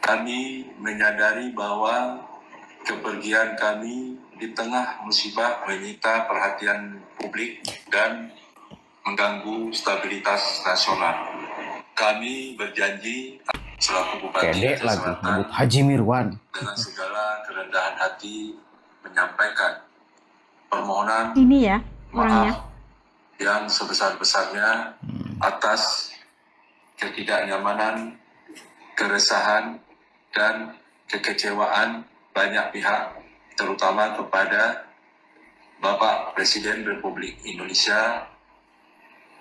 Kami menyadari bahwa kepergian kami di tengah musibah menyita perhatian publik dan mengganggu stabilitas nasional. Kami berjanji selaku Bupati Aceh Selatan Haji Mirwan dengan segala kerendahan hati menyampaikan permohonan maaf yang sebesar-besarnya atas ketidaknyamanan, keresahan, dan kekecewaan banyak pihak, terutama kepada Bapak Presiden Republik Indonesia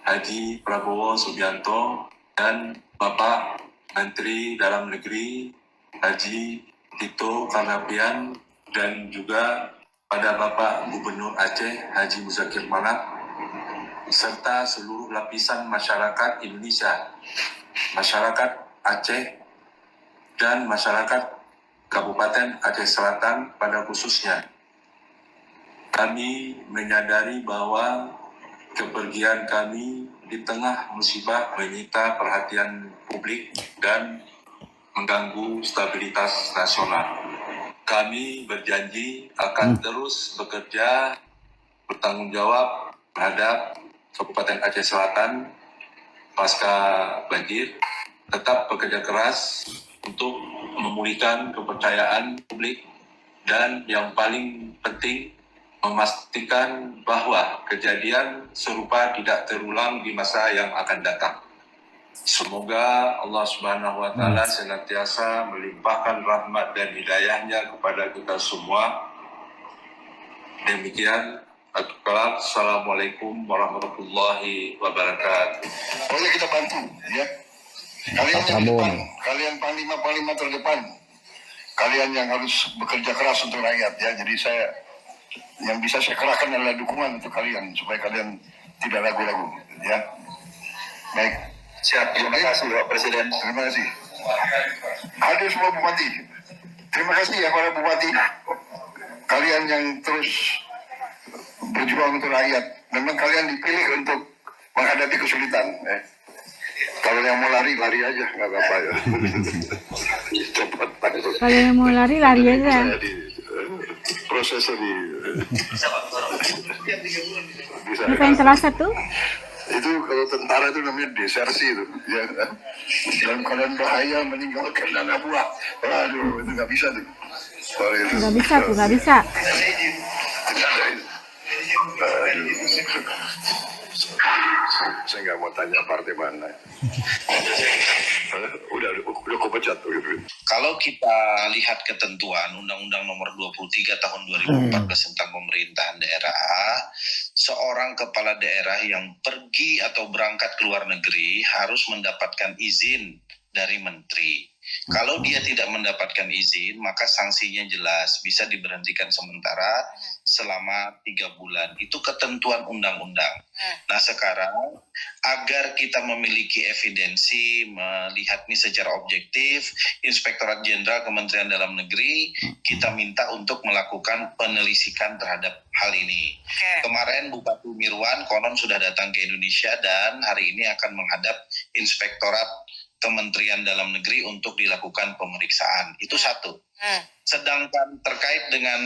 Haji Prabowo Subianto dan Bapak Menteri Dalam Negeri Haji Tito Karnavian dan juga pada Bapak Gubernur Aceh Haji Muzakir Malak serta seluruh lapisan masyarakat Indonesia, masyarakat Aceh dan masyarakat Kabupaten Aceh Selatan pada khususnya. Kami menyadari bahwa kepergian kami di tengah musibah menyita perhatian publik dan mengganggu stabilitas nasional. Kami berjanji akan terus bekerja bertanggung jawab terhadap Kabupaten Aceh Selatan pasca banjir, tetap bekerja keras untuk memulihkan kepercayaan publik dan yang paling penting memastikan bahwa kejadian serupa tidak terulang di masa yang akan datang. Semoga Allah Subhanahu wa Ta'ala senantiasa melimpahkan rahmat dan hidayahnya kepada kita semua. Demikian, Assalamualaikum warahmatullahi wabarakatuh. Pokoknya kita bantu, ya. Kalian yang depan, kalian panglima terdepan, kalian yang harus bekerja keras untuk rakyat, ya. Jadi yang bisa saya kerahkan adalah dukungan untuk kalian supaya kalian tidak ragu-ragu, ya. Baik. Siap. Terima kasih Pak Presiden. Terima kasih. Hadir semua bupati. Terima kasih ya para bupati. Kalian yang terus berjuang untuk rakyat. Memang kalian dipilih untuk menghadapi kesulitan. Kalau yang mau lari aja, nggak apa-apa ya. Cepat. Kalau yang mau lari aja. Prosesnya bisa. Apa yang terasa tuh? Itu kalau tentara itu namanya desersi itu, ya. Dalam keadaan bahaya meninggalkan anak buah. Aduh, itu nggak bisa tuh. Nggak bisa. Saya nggak mau tanya partai mana. Udah kau pecat tuh. Kalau kita lihat ketentuan Undang-Undang Nomor 23 Tahun 2014 tentang pemerintahan daerah, seorang kepala daerah yang pergi atau berangkat ke luar negeri harus mendapatkan izin dari menteri. Kalau dia tidak mendapatkan izin, maka sanksinya jelas, bisa diberhentikan sementara selama 3 bulan. Itu ketentuan undang-undang. Nah sekarang, agar kita memiliki evidensi, melihat ini secara objektif, Inspektorat Jenderal Kementerian Dalam Negeri, kita minta untuk melakukan penelitikan terhadap hal ini. Kemarin Bupati Mirwan konon sudah datang ke Indonesia dan hari ini akan menghadap Inspektorat Kementerian Dalam Negeri untuk dilakukan pemeriksaan. Itu satu. Sedangkan terkait dengan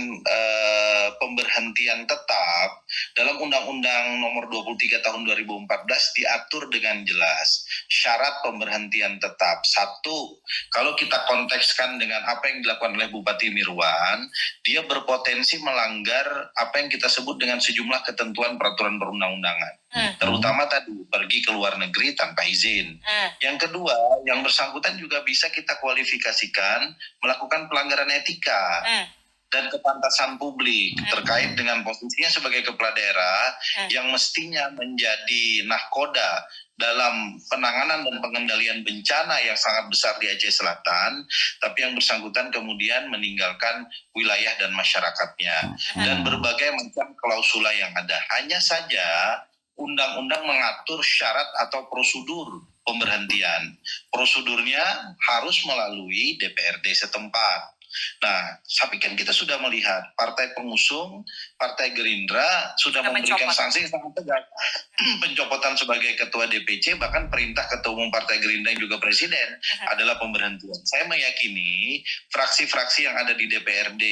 pemberhentian tetap, dalam Undang-Undang Nomor 23 Tahun 2014 diatur dengan jelas syarat pemberhentian tetap. Satu, kalau kita kontekskan dengan apa yang dilakukan oleh Bupati Mirwan, dia berpotensi melanggar apa yang kita sebut dengan sejumlah ketentuan peraturan perundang-undangan. Terutama tadi pergi ke luar negeri tanpa izin. Yang kedua, yang bersangkutan juga bisa kita kualifikasikan melakukan pelanggaran etika dan kepantasan publik terkait dengan posisinya sebagai kepala daerah yang mestinya menjadi nahkoda dalam penanganan dan pengendalian bencana yang sangat besar di Aceh Selatan, tapi yang bersangkutan kemudian meninggalkan wilayah dan masyarakatnya dan berbagai macam klausula yang ada. Hanya saja undang-undang mengatur syarat atau prosedur pemberhentian. Prosedurnya harus melalui DPRD setempat. Nah, tapi kan kita sudah melihat partai pengusung, Partai Gerindra sudah memberikan sanksi yang sangat tegas. Pencopotan sebagai ketua DPC, bahkan perintah ketua umum Partai Gerindra yang juga presiden adalah pemberhentian. Saya meyakini fraksi-fraksi yang ada di DPRD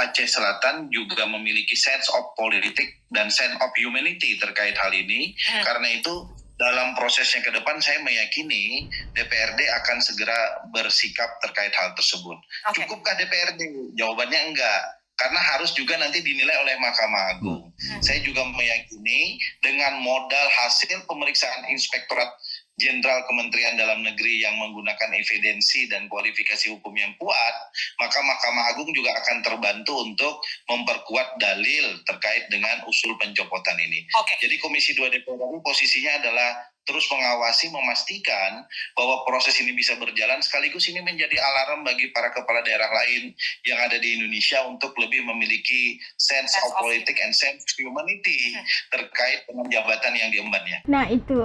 Aceh Selatan juga memiliki sense of politik dan sense of humanity terkait hal ini. Karena itu dalam prosesnya ke depan saya meyakini DPRD akan segera bersikap terkait hal tersebut. Cukupkah DPRD? Jawabannya enggak. Karena harus juga nanti dinilai oleh Mahkamah Agung. Saya juga meyakini dengan modal hasil pemeriksaan Inspektorat Jenderal Kementerian Dalam Negeri yang menggunakan evidensi dan kualifikasi hukum yang kuat, maka Mahkamah Agung juga akan terbantu untuk memperkuat dalil terkait dengan usul pencopotan ini. Jadi Komisi 2 DPR RI posisinya adalah terus mengawasi, memastikan bahwa proses ini bisa berjalan, sekaligus ini menjadi alarm bagi para kepala daerah lain yang ada di Indonesia untuk lebih memiliki sense of politik and sense of humanity terkait dengan jabatan yang diembannya. Nah itu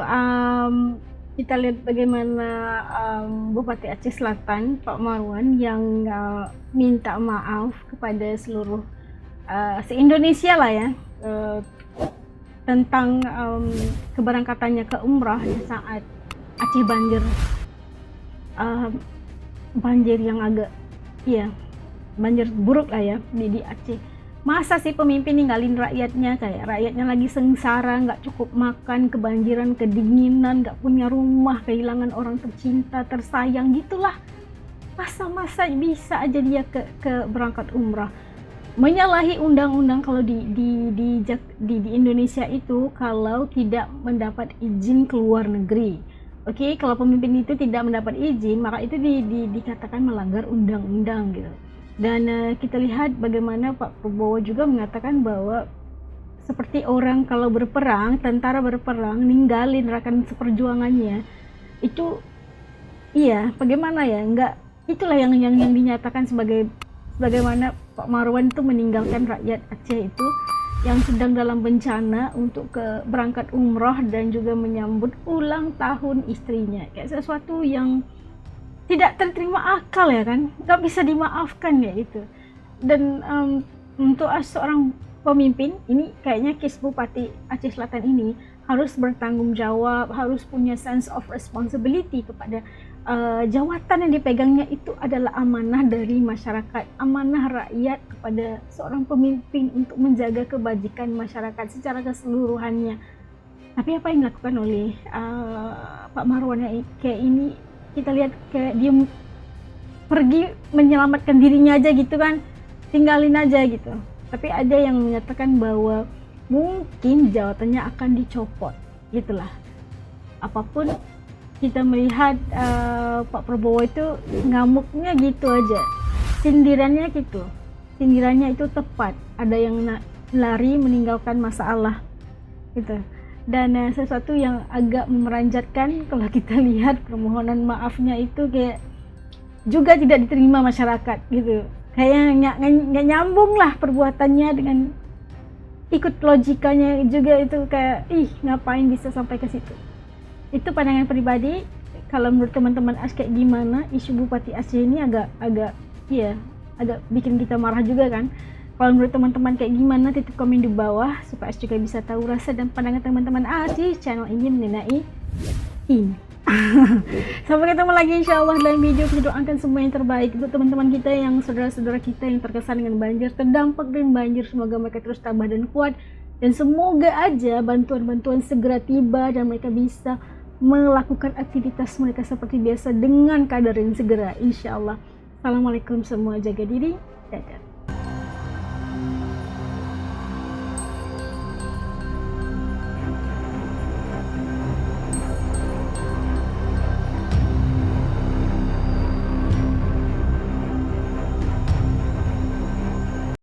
kita lihat bagaimana Bupati Aceh Selatan Pak Marwan yang minta maaf kepada seluruh se-Indonesia lah ya, tentang keberangkatannya ke umrah di saat Aceh banjir yang agak banjir buruk lah ya di Aceh. Masa sih pemimpin ninggalin rakyatnya, kayak rakyatnya lagi sengsara, nggak cukup makan, kebanjiran, kedinginan, nggak punya rumah, kehilangan orang tercinta, tersayang gitulah. Masa bisa aja dia ke berangkat umrah. Menyalahi undang-undang kalau di Indonesia itu kalau tidak mendapat izin keluar negeri. Oke, kalau pemimpin itu tidak mendapat izin, maka itu dikatakan melanggar undang-undang gitu. Dan kita lihat bagaimana Pak Prabowo juga mengatakan bahwa seperti orang kalau berperang, tentara berperang, ninggalin rekan seperjuangannya, itu bagaimana ya, enggak, itulah yang dinyatakan sebagaimana Pak Marwan itu meninggalkan rakyat Aceh itu yang sedang dalam bencana untuk berangkat umroh dan juga menyambut ulang tahun istrinya, kayak sesuatu yang tidak terterima akal ya kan, nggak bisa dimaafkan ya itu. Dan untuk seorang pemimpin ini kayaknya case Bupati Aceh Selatan ini harus bertanggung jawab, harus punya sense of responsibility kepada jawatan yang dipegangnya itu adalah amanah dari masyarakat, amanah rakyat kepada seorang pemimpin untuk menjaga kebajikan masyarakat secara keseluruhannya. Tapi apa yang dilakukan oleh Pak Marwan kayak ini, kita lihat kayak dia pergi menyelamatkan dirinya aja gitu kan, tinggalin aja gitu. Tapi ada yang menyatakan bahwa mungkin jawatannya akan dicopot gitulah. Apapun kita melihat Pak Prabowo itu ngamuknya gitu aja, sindirannya itu tepat. Ada yang lari meninggalkan masalah gitu. Dan sesuatu yang agak memeranjatkan kalau kita lihat permohonan maafnya itu kayak juga tidak diterima masyarakat gitu. Kayaknya nggak nyambung lah perbuatannya dengan ikut logikanya juga, itu kayak ngapain bisa sampai ke situ. Itu pandangan pribadi. Kalau menurut teman-teman Aceh kayak gimana isu Bupati Aceh ini agak bikin kita marah juga kan. Kalau menurut teman-teman kayak gimana, titip komen di bawah supaya juga bisa tahu rasa dan pandangan teman-teman di channel ini mengenai ini. Sampai ketemu lagi insya Allah dalam video. Kita doakan semua yang terbaik untuk teman-teman kita, yang saudara-saudara kita yang terkesan dengan banjir, terdampak dengan banjir. Semoga mereka terus tabah dan kuat, dan semoga aja bantuan-bantuan segera tiba dan mereka bisa melakukan aktivitas mereka seperti biasa dengan kadar yang segera insya Allah. Assalamualaikum semua, jaga diri, dadah.